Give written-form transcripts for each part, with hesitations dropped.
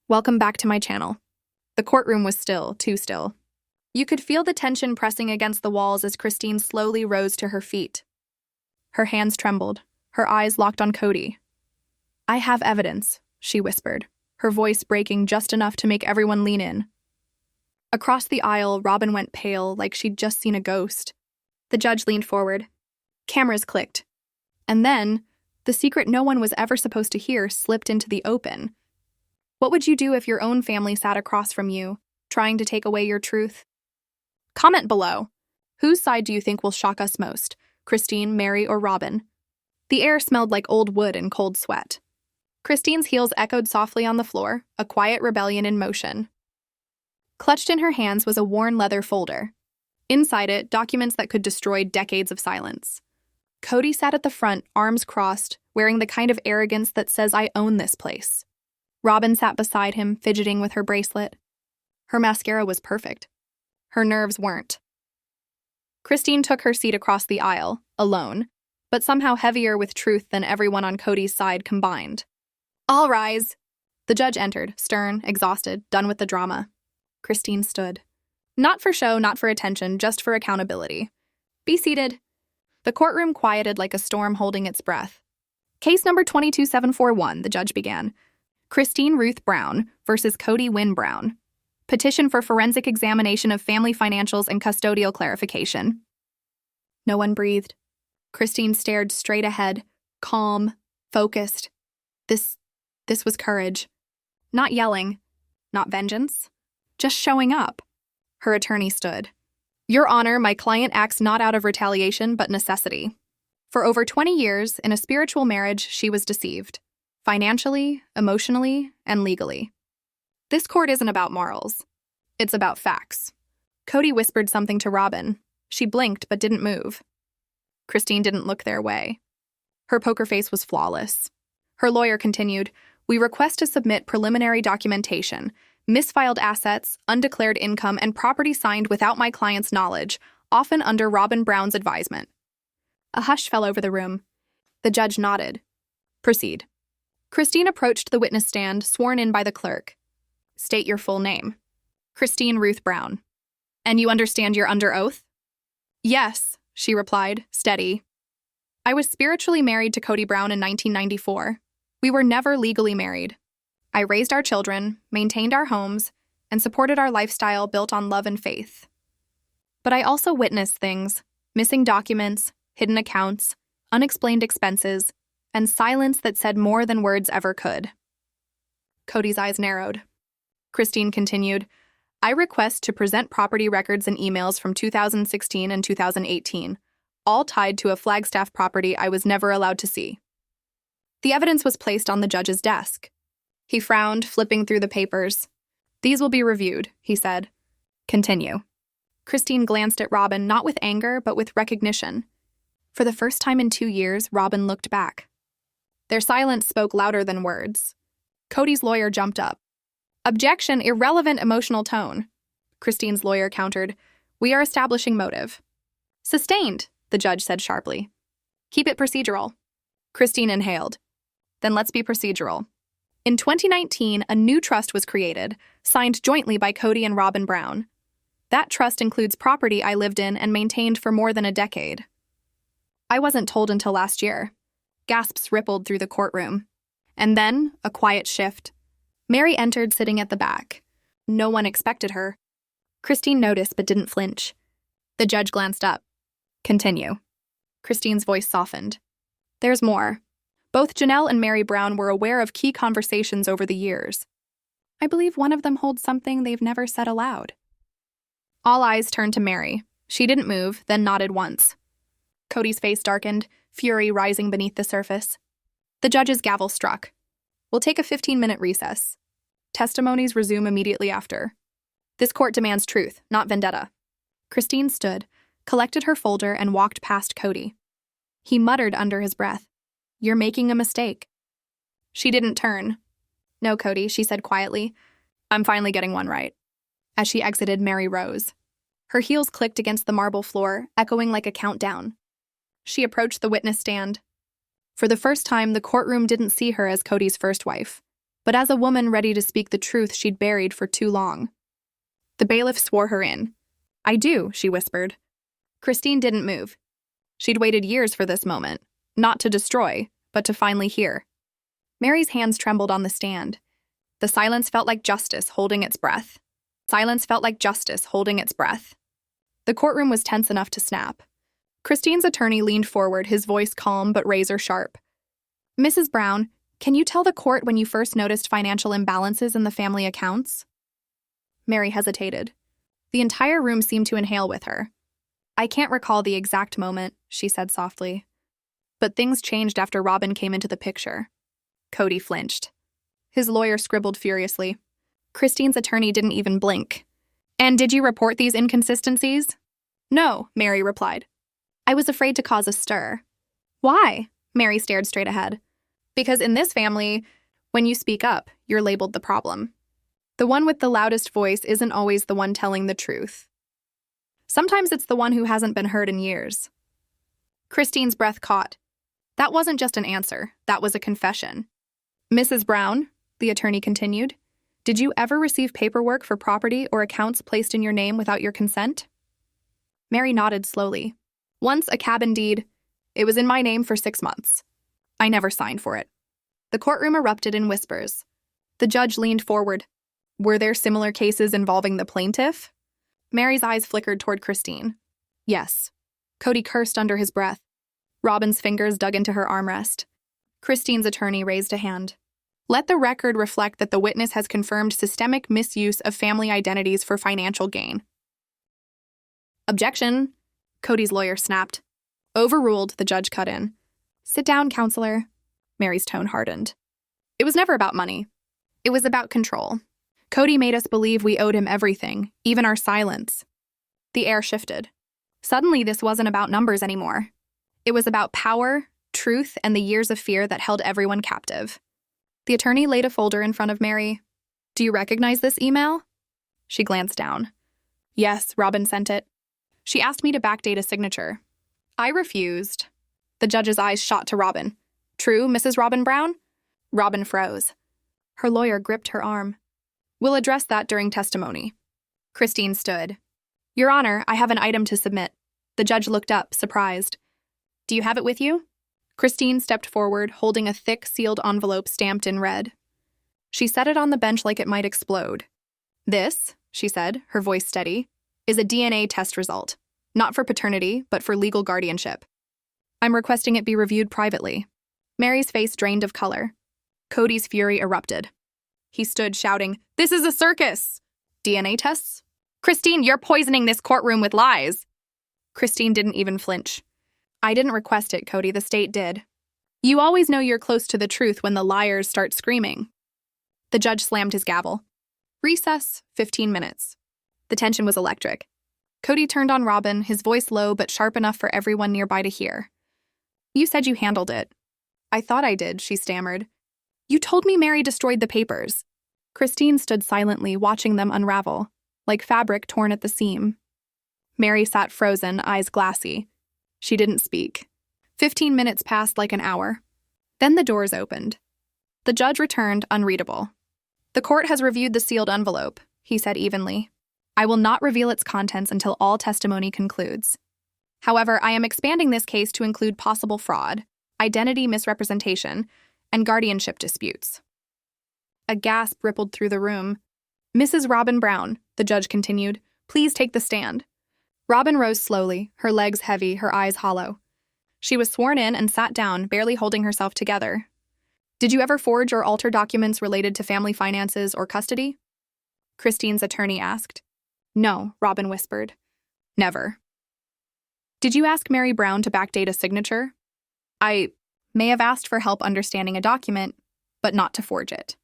Welcome back to my channel. The courtroom was still, too still. You could feel the tension pressing against the walls as Christine slowly rose to her feet. Her hands trembled, her eyes locked on Kody. "I have evidence," she whispered, her voice breaking just enough to make everyone lean in. Across the aisle, Robyn went pale, like she'd just seen a ghost. The judge leaned forward. Cameras clicked. And then, the secret no one was ever supposed to hear slipped into the open. What would you do if your own family sat across from you, trying to take away your truth? Comment below. Whose side do you think will shock us most, Christine, Mary, or Robyn? The air smelled like old wood and cold sweat. Christine's heels echoed softly on the floor, a quiet rebellion in motion. Clutched in her hands was a worn leather folder. Inside it, documents that could destroy decades of silence. Kody sat at the front, arms crossed, wearing the kind of arrogance that says, "I own this place." Robyn sat beside him, fidgeting with her bracelet. Her mascara was perfect. Her nerves weren't. Christine took her seat across the aisle, alone, but somehow heavier with truth than everyone on Kody's side combined. "All rise." The judge entered, stern, exhausted, done with the drama. Christine stood. Not for show, not for attention, just for accountability. "Be seated." The courtroom quieted like a storm holding its breath. Case number 22741, the judge began. Christine Ruth Brown versus Kody Wynn Brown. Petition for forensic examination of family financials and custodial clarification. No one breathed. Christine stared straight ahead, calm, focused. This was courage. Not yelling, not vengeance, just showing up. Her attorney stood. "Your Honor, my client acts not out of retaliation but necessity. For over 20 years, in a spiritual marriage, she was deceived. Financially, emotionally, and legally. This court isn't about morals. It's about facts." Kody whispered something to Robyn. She blinked but didn't move. Christine didn't look their way. Her poker face was flawless. Her lawyer continued, "We request to submit preliminary documentation, misfiled assets, undeclared income, and property signed without my client's knowledge, often under Robyn Brown's advisement." A hush fell over the room. The judge nodded. "Proceed." Christine approached the witness stand, sworn in by the clerk. "State your full name." "Christine Ruth Brown." "And you understand you're under oath?" "Yes," she replied, steady. "I was spiritually married to Kody Brown in 1994. We were never legally married. I raised our children, maintained our homes, and supported our lifestyle built on love and faith. But I also witnessed things, missing documents, hidden accounts, unexplained expenses, and silence that said more than words ever could." Kody's eyes narrowed. Christine continued, "I request to present property records and emails from 2016 and 2018, all tied to a Flagstaff property I was never allowed to see." The evidence was placed on the judge's desk. He frowned, flipping through the papers. "These will be reviewed," he said. "Continue." Christine glanced at Robyn, not with anger, but with recognition. For the first time in 2 years, Robyn looked back. Their silence spoke louder than words. Kody's lawyer jumped up. "Objection, irrelevant emotional tone." Christine's lawyer countered, "We are establishing motive." "Sustained," the judge said sharply. "Keep it procedural." Christine inhaled. "Then let's be procedural." In 2019, a new trust was created, signed jointly by Kody and Robyn Brown. That trust includes property I lived in and maintained for more than a decade. I wasn't told until last year. Gasps rippled through the courtroom. And then, a quiet shift. Mary entered, sitting at the back. No one expected her. Christine noticed but didn't flinch. The judge glanced up. "Continue." Christine's voice softened. "There's more. Both Janelle and Mary Brown were aware of key conversations over the years. I believe one of them holds something they've never said aloud." All eyes turned to Mary. She didn't move, then nodded once. Kody's face darkened, fury rising beneath the surface. The judge's gavel struck. "We'll take a 15-minute recess. Testimonies resume immediately after. This court demands truth, not vendetta." Christine stood, collected her folder, and walked past Kody. He muttered under his breath, "You're making a mistake." She didn't turn. "No, Kody," she said quietly. "I'm finally getting one right." As she exited, Mary rose. Her heels clicked against the marble floor, echoing like a countdown. She approached the witness stand. For the first time, the courtroom didn't see her as Kody's first wife, but as a woman ready to speak the truth she'd buried for too long. The bailiff swore her in. "I do," she whispered. Christine didn't move. She'd waited years for this moment, not to destroy, but to finally hear. Mary's hands trembled on the stand. The silence felt like justice holding its breath. Silence felt like justice holding its breath. The courtroom was tense enough to snap. Christine's attorney leaned forward, his voice calm but razor-sharp. "Mrs. Brown, can you tell the court when you first noticed financial imbalances in the family accounts?" Mary hesitated. The entire room seemed to inhale with her. "I can't recall the exact moment," she said softly. But things changed after Robyn came into the picture. Kody flinched. His lawyer scribbled furiously. Christine's attorney didn't even blink. "And did you report these inconsistencies?" "No," Mary replied. "I was afraid to cause a stir." "Why?" Mary stared straight ahead. "Because in this family, when you speak up, you're labeled the problem. The one with the loudest voice isn't always the one telling the truth. Sometimes it's the one who hasn't been heard in years." Christine's breath caught. That wasn't just an answer, that was a confession. "Mrs. Brown," the attorney continued, "did you ever receive paperwork for property or accounts placed in your name without your consent?" Mary nodded slowly. "Once a cabin deed. It was in my name for 6 months. I never signed for it." The courtroom erupted in whispers. The judge leaned forward. "Were there similar cases involving the plaintiff?" Mary's eyes flickered toward Christine. "Yes." Kody cursed under his breath. Robyn's fingers dug into her armrest. Christine's attorney raised a hand. "Let the record reflect that the witness has confirmed systemic misuse of family identities for financial gain." "Objection," Kody's lawyer snapped. "Overruled," the judge cut in. "Sit down, counselor." Mary's tone hardened. "It was never about money. It was about control. Kody made us believe we owed him everything, even our silence." The air shifted. Suddenly, this wasn't about numbers anymore. It was about power, truth, and the years of fear that held everyone captive. The attorney laid a folder in front of Mary. "Do you recognize this email?" She glanced down. "Yes, Robyn sent it. She asked me to backdate a signature. I refused." The judge's eyes shot to Robyn. "True, Mrs. Robyn Brown?" Robyn froze. Her lawyer gripped her arm. "We'll address that during testimony." Christine stood. "Your Honor, I have an item to submit." The judge looked up, surprised. "Do you have it with you?" Christine stepped forward, holding a thick, sealed envelope stamped in red. She set it on the bench like it might explode. "This," she said, her voice steady, "is a DNA test result. Not for paternity, but for legal guardianship. I'm requesting it be reviewed privately." Mary's face drained of color. Kody's fury erupted. He stood shouting, "This is a circus!" "DNA tests? Christine, you're poisoning this courtroom with lies." Christine didn't even flinch. "I didn't request it, Kody, the state did. You always know you're close to the truth when the liars start screaming." The judge slammed his gavel. Recess, 15 minutes. The tension was electric. Kody turned on Robyn, his voice low but sharp enough for everyone nearby to hear. "You said you handled it." "I thought I did," she stammered. "You told me Mary destroyed the papers." Christine stood silently, watching them unravel, like fabric torn at the seam. Mary sat frozen, eyes glassy. She didn't speak. 15 minutes passed like an hour. Then the doors opened. The judge returned, unreadable. "The court has reviewed the sealed envelope," he said evenly. "I will not reveal its contents until all testimony concludes. However, I am expanding this case to include possible fraud, identity misrepresentation, and guardianship disputes." A gasp rippled through the room. "Mrs. Robyn Brown," the judge continued, "please take the stand." Robyn rose slowly, her legs heavy, her eyes hollow. She was sworn in and sat down, barely holding herself together. "Did you ever forge or alter documents related to family finances or custody?" Christine's attorney asked. "No," Robyn whispered. "Never." "Did you ask Mary Brown to backdate a signature?" "I may have asked for help understanding a document, but not to forge it."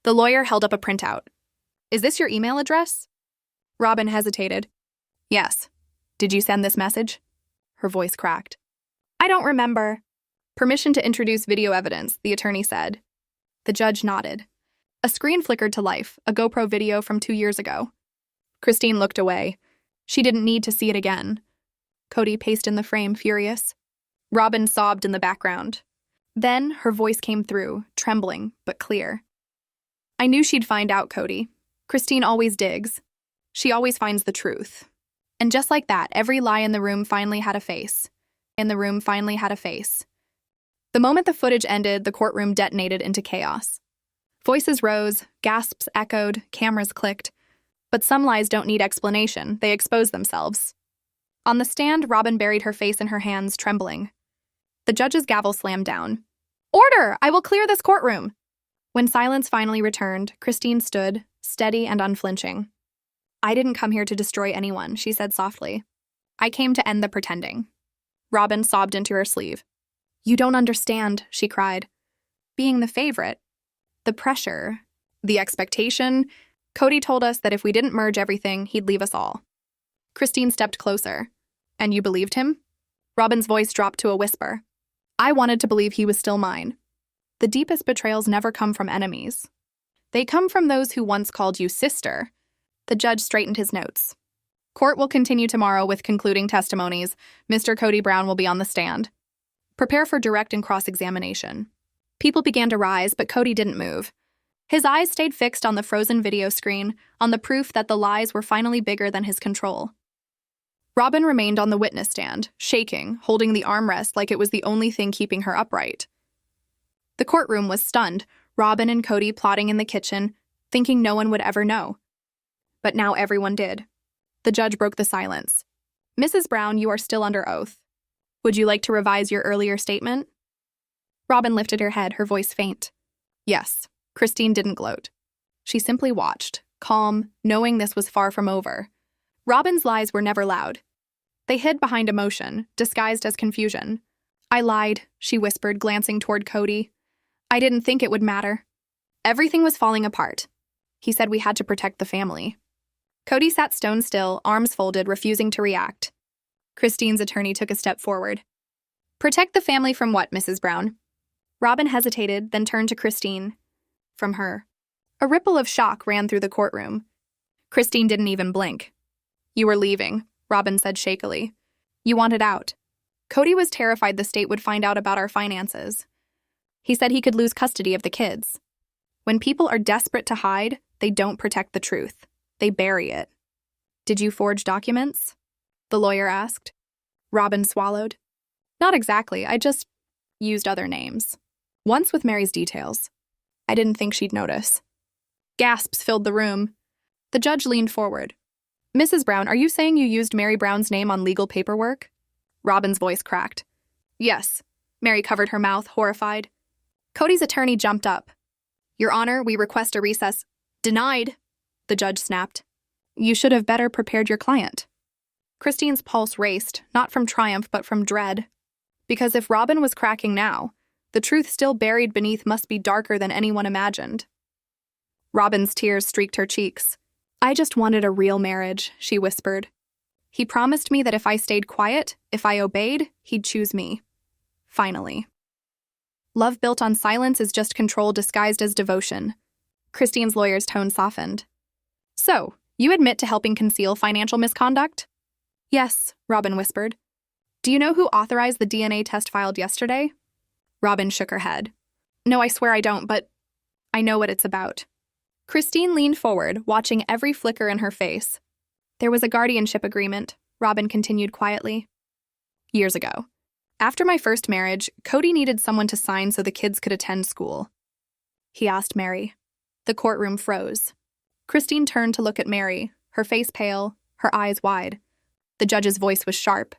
The lawyer held up a printout. "Is this your email address?" Robyn hesitated. "Yes. Did you send this message?" Her voice cracked. "I don't remember." "Permission to introduce video evidence," the attorney said. The judge nodded. A screen flickered to life, a GoPro video from 2 years ago. Christine looked away. She didn't need to see it again. Kody paced in the frame, furious. Robyn sobbed in the background. Then her voice came through, trembling but clear. I knew she'd find out, Kody. Christine always digs. She always finds the truth. And just like that, every lie in the room finally had a face. The moment the footage ended, the courtroom detonated into chaos. Voices rose, gasps echoed, cameras clicked. But some lies don't need explanation, they expose themselves. On the stand, Robyn buried her face in her hands, trembling. The judge's gavel slammed down. Order! I will clear this courtroom! When silence finally returned, Christine stood, steady and unflinching. I didn't come here to destroy anyone, she said softly. I came to end the pretending. Robyn sobbed into her sleeve. You don't understand, she cried. Being the favorite, the pressure, the expectation, Kody told us that if we didn't merge everything, he'd leave us all. Christine stepped closer. And you believed him? Robyn's voice dropped to a whisper. I wanted to believe he was still mine. The deepest betrayals never come from enemies. They come from those who once called you sister. The judge straightened his notes. Court will continue tomorrow with concluding testimonies. Mr. Kody Brown will be on the stand. Prepare for direct and cross-examination. People began to rise, but Kody didn't move. His eyes stayed fixed on the frozen video screen, on the proof that the lies were finally bigger than his control. Robyn remained on the witness stand, shaking, holding the armrest like it was the only thing keeping her upright. The courtroom was stunned, Robyn and Kody plotting in the kitchen, thinking no one would ever know. But now everyone did. The judge broke the silence. Mrs. Brown, you are still under oath. Would you like to revise your earlier statement? Robyn lifted her head, her voice faint. Yes, Christine didn't gloat. She simply watched, calm, knowing this was far from over. Robyn's lies were never loud. They hid behind emotion, disguised as confusion. I lied, she whispered, glancing toward Kody. I didn't think it would matter. Everything was falling apart. He said we had to protect the family. Kody sat stone still, arms folded, refusing to react. Christine's attorney took a step forward. Protect the family from what, Mrs. Brown? Robyn hesitated, then turned to Christine. From her. A ripple of shock ran through the courtroom. Christine didn't even blink. You were leaving, Robyn said shakily. You wanted out. Kody was terrified the state would find out about our finances. He said he could lose custody of the kids. When people are desperate to hide, they don't protect the truth. They bury it. Did you forge documents? The lawyer asked. Robyn swallowed. Not exactly, I just used other names. Once with Mary's details. I didn't think she'd notice. Gasps filled the room. The judge leaned forward. Mrs. Brown, are you saying you used Mary Brown's name on legal paperwork? Robyn's voice cracked. Yes. Mary covered her mouth, horrified. Kody's attorney jumped up. Your Honor, we request a recess. Denied, the judge snapped. You should have better prepared your client. Christine's pulse raced, not from triumph but from dread. Because if Robyn was cracking now, the truth still buried beneath must be darker than anyone imagined. Robyn's tears streaked her cheeks. I just wanted a real marriage, she whispered. He promised me that if I stayed quiet, if I obeyed, he'd choose me. Finally. Love built on silence is just control disguised as devotion. Christine's lawyer's tone softened. So, you admit to helping conceal financial misconduct? Yes, Robyn whispered. Do you know who authorized the DNA test filed yesterday? Robyn shook her head. No, I swear I don't, but I know what it's about. Christine leaned forward, watching every flicker in her face. There was a guardianship agreement, Robyn continued quietly. Years ago. After my first marriage, Kody needed someone to sign so the kids could attend school. He asked Mary. The courtroom froze. Christine turned to look at Mary, her face pale, her eyes wide. The judge's voice was sharp.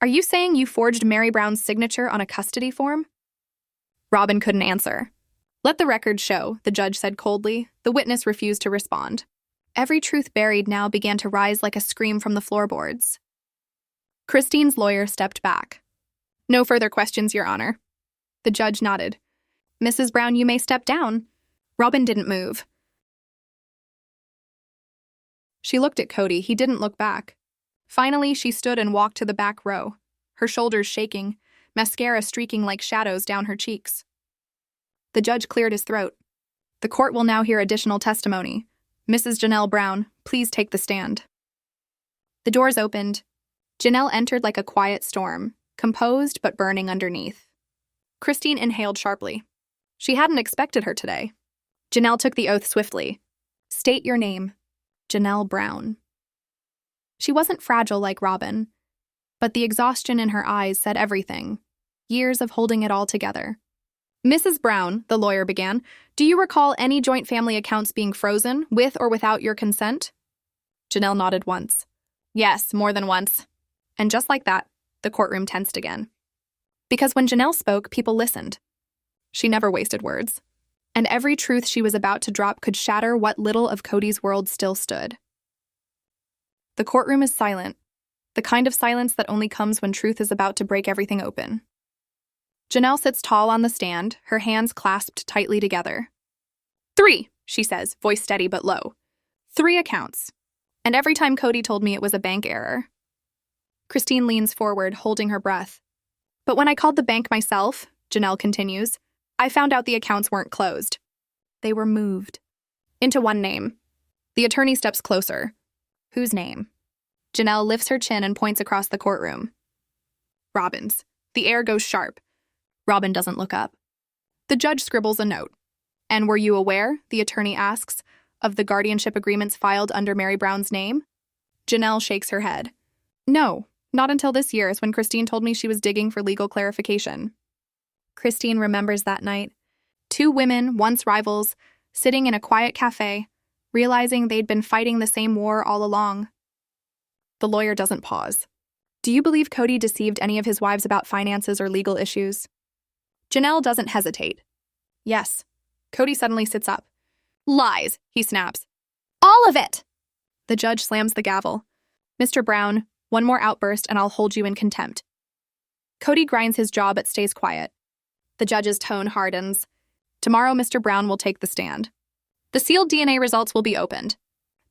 Are you saying you forged Mary Brown's signature on a custody form? Robyn couldn't answer. Let the record show, the judge said coldly. The witness refused to respond. Every truth buried now began to rise like a scream from the floorboards. Christine's lawyer stepped back. No further questions, Your Honor. The judge nodded. Mrs. Brown, you may step down. Robyn didn't move. She looked at Kody. He didn't look back. Finally, she stood and walked to the back row, her shoulders shaking, mascara streaking like shadows down her cheeks. The judge cleared his throat. The court will now hear additional testimony. Mrs. Janelle Brown, please take the stand. The doors opened. Janelle entered like a quiet storm, composed but burning underneath. Christine inhaled sharply. She hadn't expected her today. Janelle took the oath swiftly. State your name. Janelle Brown. She wasn't fragile like Robyn, but the exhaustion in her eyes said everything. Years of holding it all together. Mrs. Brown, the lawyer began, do you recall any joint family accounts being frozen, with or without your consent? Janelle nodded once. Yes, more than once. And just like that, the courtroom tensed again. Because when Janelle spoke, people listened. She never wasted words. And every truth she was about to drop could shatter what little of Kody's world still stood. The courtroom is silent, the kind of silence that only comes when truth is about to break everything open. Janelle sits tall on the stand, her hands clasped tightly together. 3, she says, voice steady but low. 3 accounts. And every time Kody told me it was a bank error. Christine leans forward, holding her breath. But when I called the bank myself, Janelle continues, I found out the accounts weren't closed. They were moved. Into one name. The attorney steps closer. Whose name? Janelle lifts her chin and points across the courtroom. Robyn's. The air goes sharp. Robyn doesn't look up. The judge scribbles a note. And were you aware, the attorney asks, of the guardianship agreements filed under Mary Brown's name? Janelle shakes her head. No, not until this year is when Christine told me she was digging for legal clarification. Christine remembers that night. 2 women, once rivals, sitting in a quiet cafe, realizing they'd been fighting the same war all along. The lawyer doesn't pause. Do you believe Kody deceived any of his wives about finances or legal issues? Janelle doesn't hesitate. Yes. Kody suddenly sits up. Lies, he snaps. All of it! The judge slams the gavel. Mr. Brown, one more outburst and I'll hold you in contempt. Kody grinds his jaw but stays quiet. The judge's tone hardens. Tomorrow, Mr. Brown will take the stand. The sealed DNA results will be opened.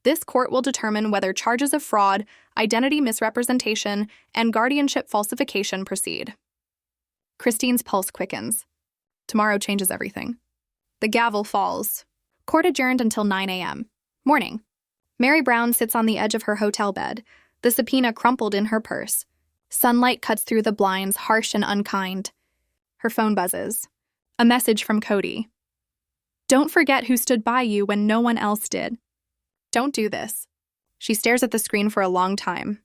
This court will determine whether charges of fraud, identity misrepresentation, and guardianship falsification proceed. Christine's pulse quickens. Tomorrow changes everything. The gavel falls. Court adjourned until 9 a.m. Morning. Mary Brown sits on the edge of her hotel bed, the subpoena crumpled in her purse. Sunlight cuts through the blinds, harsh and unkind. Her phone buzzes. A message from Kody. Don't forget who stood by you when no one else did. Don't do this. She stares at the screen for a long time,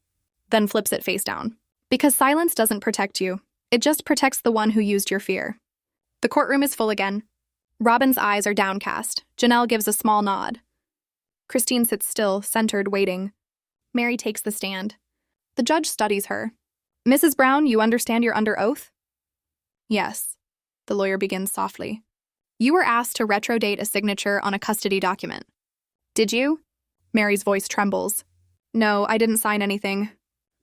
then flips it face down. Because silence doesn't protect you. It just protects the one who used your fear. The courtroom is full again. Robyn's eyes are downcast. Janelle gives a small nod. Christine sits still, centered, waiting. Mary takes the stand. The judge studies her. Mrs. Brown, you understand you're under oath? Yes. The lawyer begins softly. You were asked to retrodate a signature on a custody document. Did you? Mary's voice trembles. No, I didn't sign anything.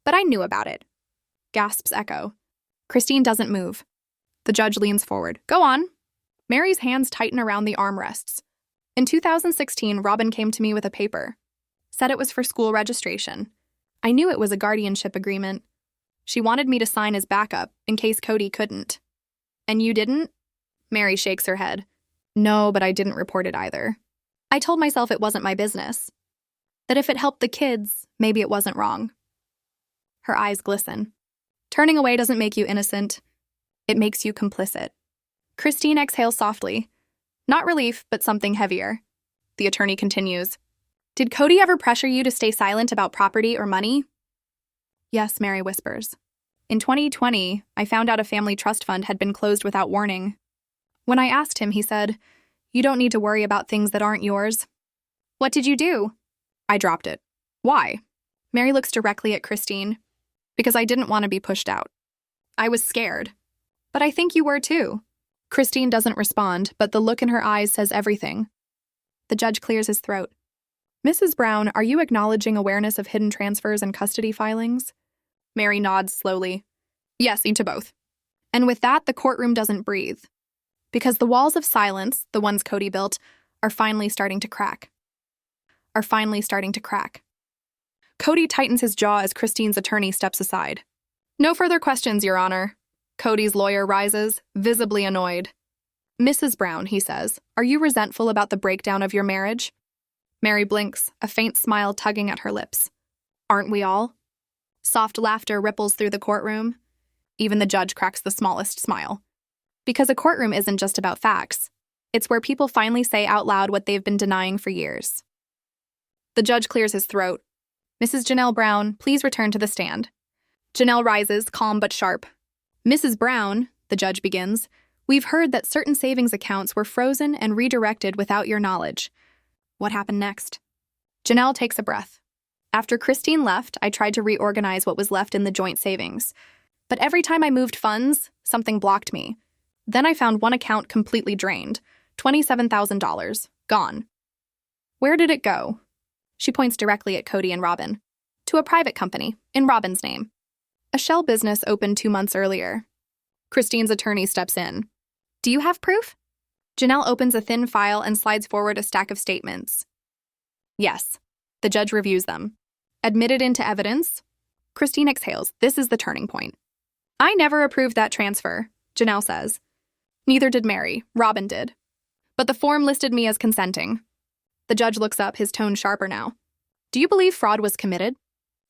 But I knew about it. Gasps echo. Christine doesn't move. The judge leans forward. Go on. Mary's hands tighten around the armrests. In 2016, Robyn came to me with a paper. Said it was for school registration. I knew it was a guardianship agreement. She wanted me to sign as backup, in case Kody couldn't. And you didn't? Mary shakes her head. No, but I didn't report it either. I told myself it wasn't my business. That if it helped the kids, maybe it wasn't wrong. Her eyes glisten. Turning away doesn't make you innocent. It makes you complicit. Christine exhales softly. Not relief, but something heavier. The attorney continues. Did Kody ever pressure you to stay silent about property or money? Yes, Mary whispers. In 2020, I found out a family trust fund had been closed without warning. When I asked him, he said, you don't need to worry about things that aren't yours. What did you do? I dropped it. Why? Mary looks directly at Christine. Because I didn't want to be pushed out. I was scared. But I think you were too. Christine doesn't respond, but the look in her eyes says everything. The judge clears his throat. Mrs. Brown, are you acknowledging awareness of hidden transfers and custody filings? Mary nods slowly. Yes, to both. And with that, the courtroom doesn't breathe. Because the walls of silence, the ones Kody built, are finally starting to crack. Kody tightens his jaw as Christine's attorney steps aside. No further questions, Your Honor. Kody's lawyer rises, visibly annoyed. Mrs. Brown, he says, are you resentful about the breakdown of your marriage? Mary blinks, a faint smile tugging at her lips. Aren't we all? Soft laughter ripples through the courtroom. Even the judge cracks the smallest smile. Because a courtroom isn't just about facts. It's where people finally say out loud what they've been denying for years. The judge clears his throat. Mrs. Janelle Brown, please return to the stand. Janelle rises, calm but sharp. Mrs. Brown, the judge begins, we've heard that certain savings accounts were frozen and redirected without your knowledge. What happened next? Janelle takes a breath. After Christine left, I tried to reorganize what was left in the joint savings. But every time I moved funds, something blocked me. Then I found one account completely drained, $27,000, gone. Where did it go? She points directly at Kody and Robyn. To a private company, in Robyn's name. A shell business opened 2 months earlier. Christine's attorney steps in. Do you have proof? Janelle opens a thin file and slides forward a stack of statements. Yes. The judge reviews them. Admitted into evidence? Christine exhales. This is the turning point. I never approved that transfer, Janelle says. Neither did Mary. Robyn did. But the form listed me as consenting. The judge looks up, his tone sharper now. Do you believe fraud was committed?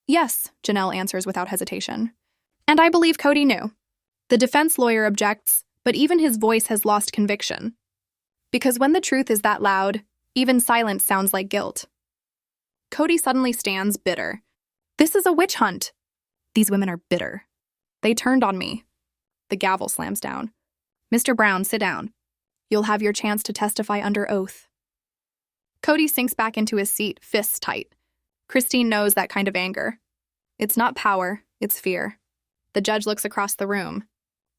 Yes, Janelle answers without hesitation. And I believe Kody knew. The defense lawyer objects, but even his voice has lost conviction. Because when the truth is that loud, even silence sounds like guilt. Kody suddenly stands, bitter. This is a witch hunt. These women are bitter. They turned on me. The gavel slams down. Mr. Brown, sit down. You'll have your chance to testify under oath. Kody sinks back into his seat, fists tight. Christine knows that kind of anger. It's not power, it's fear. The judge looks across the room.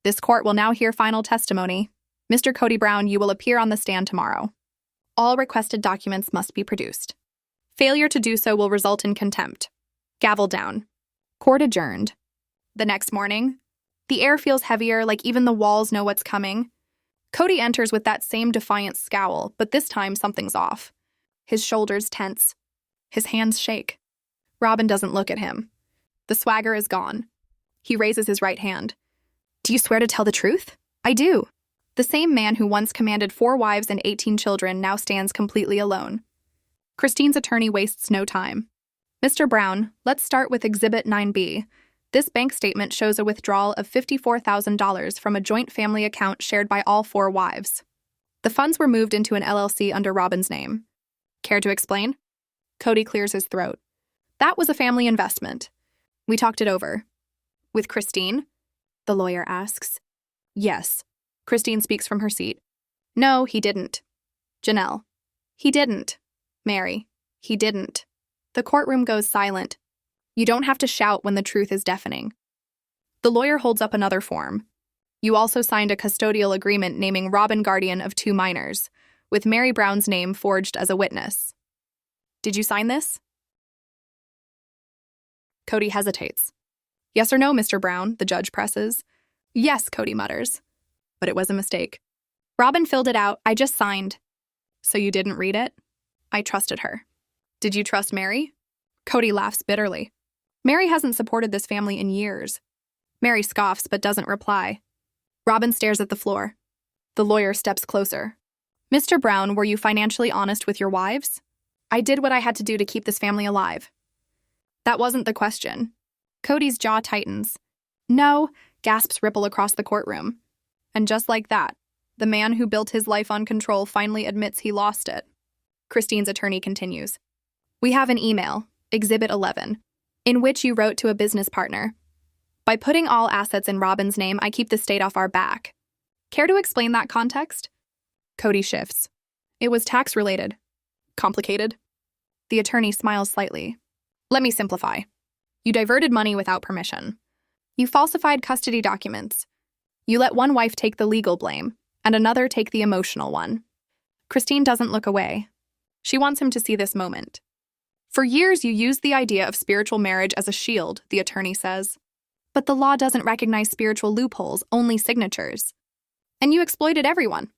This court will now hear final testimony. Mr. Kody Brown, you will appear on the stand tomorrow. All requested documents must be produced. Failure to do so will result in contempt. Gavel down. Court adjourned. The next morning, the air feels heavier, like even the walls know what's coming. Kody enters with that same defiant scowl, but this time something's off. His shoulders tense. His hands shake. Robyn doesn't look at him. The swagger is gone. He raises his right hand. Do you swear to tell the truth? I do. The same man who once commanded 4 wives and 18 children now stands completely alone. Christine's attorney wastes no time. Mr. Brown, let's start with Exhibit 9B. This bank statement shows a withdrawal of $54,000 from a joint family account shared by all 4 wives. The funds were moved into an LLC under Robyn's name. Care to explain? Kody clears his throat. That was a family investment. We talked it over. With Christine? The lawyer asks. Yes. Christine speaks from her seat. No, he didn't. Janelle. He didn't. Mary. He didn't. The courtroom goes silent. You don't have to shout when the truth is deafening. The lawyer holds up another form. You also signed a custodial agreement naming Robyn guardian of 2 minors, with Mary Brown's name forged as a witness. Did you sign this? Kody hesitates. Yes or no, Mr. Brown, the judge presses. Yes, Kody mutters. But it was a mistake. Robyn filled it out. I just signed. So you didn't read it? I trusted her. Did you trust Mary? Kody laughs bitterly. Mary hasn't supported this family in years. Mary scoffs but doesn't reply. Robyn stares at the floor. The lawyer steps closer. Mr. Brown, were you financially honest with your wives? I did what I had to do to keep this family alive. That wasn't the question. Kody's jaw tightens. No, gasps ripple across the courtroom. And just like that, the man who built his life on control finally admits he lost it. Christine's attorney continues. We have an email, Exhibit 11, in which you wrote to a business partner. By putting all assets in Robyn's name, I keep the state off our back. Care to explain that context? Kody shifts. It was tax-related. Complicated? The attorney smiles slightly. Let me simplify. You diverted money without permission. You falsified custody documents. You let one wife take the legal blame, and another take the emotional one. Christine doesn't look away. She wants him to see this moment. For years, you used the idea of spiritual marriage as a shield, the attorney says. But the law doesn't recognize spiritual loopholes, only signatures. And you exploited everyone.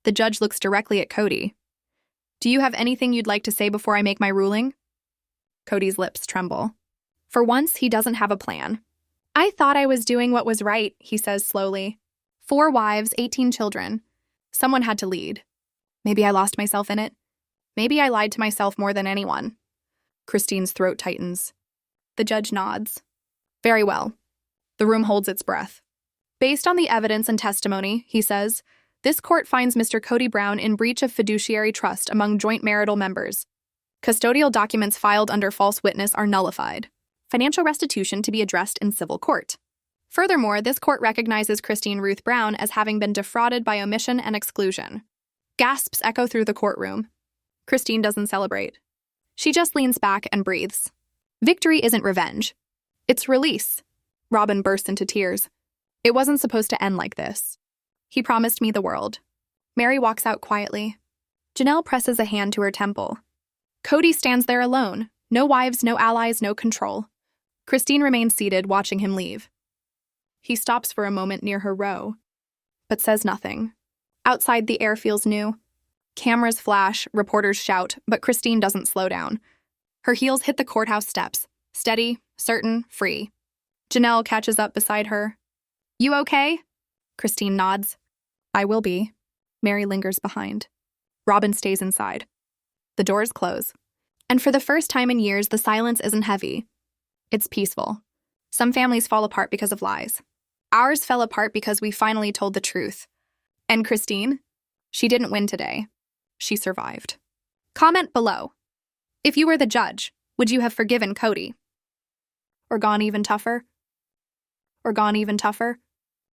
The judge looks directly at Kody. Do you have anything you'd like to say before I make my ruling? Kody's lips tremble. For once, he doesn't have a plan. I thought I was doing what was right, he says slowly. 4 wives, 18 children. Someone had to lead. Maybe I lost myself in it. Maybe I lied to myself more than anyone. Christine's throat tightens. The judge nods. Very well. The room holds its breath. Based on the evidence and testimony, he says, This court finds Mr. Kody Brown in breach of fiduciary trust among joint marital members. Custodial documents filed under false witness are nullified. Financial restitution to be addressed in civil court. Furthermore, this court recognizes Christine Ruth Brown as having been defrauded by omission and exclusion. Gasps echo through the courtroom. Christine doesn't celebrate. She just leans back and breathes. Victory isn't revenge. It's release. Robyn bursts into tears. It wasn't supposed to end like this. He promised me the world. Mary walks out quietly. Janelle presses a hand to her temple. Kody stands there alone. No wives, no allies, no control. Christine remains seated, watching him leave. He stops for a moment near her row, but says nothing. Outside, the air feels new. Cameras flash, reporters shout, but Christine doesn't slow down. Her heels hit the courthouse steps. Steady, certain, free. Janelle catches up beside her. You okay? Christine nods. I will be. Mary lingers behind. Robyn stays inside. The doors close. And for the first time in years, the silence isn't heavy. It's peaceful. Some families fall apart because of lies. Ours fell apart because we finally told the truth. And Christine? She didn't win today. She survived. Comment below. If you were the judge, would you have forgiven Kody? Or gone even tougher?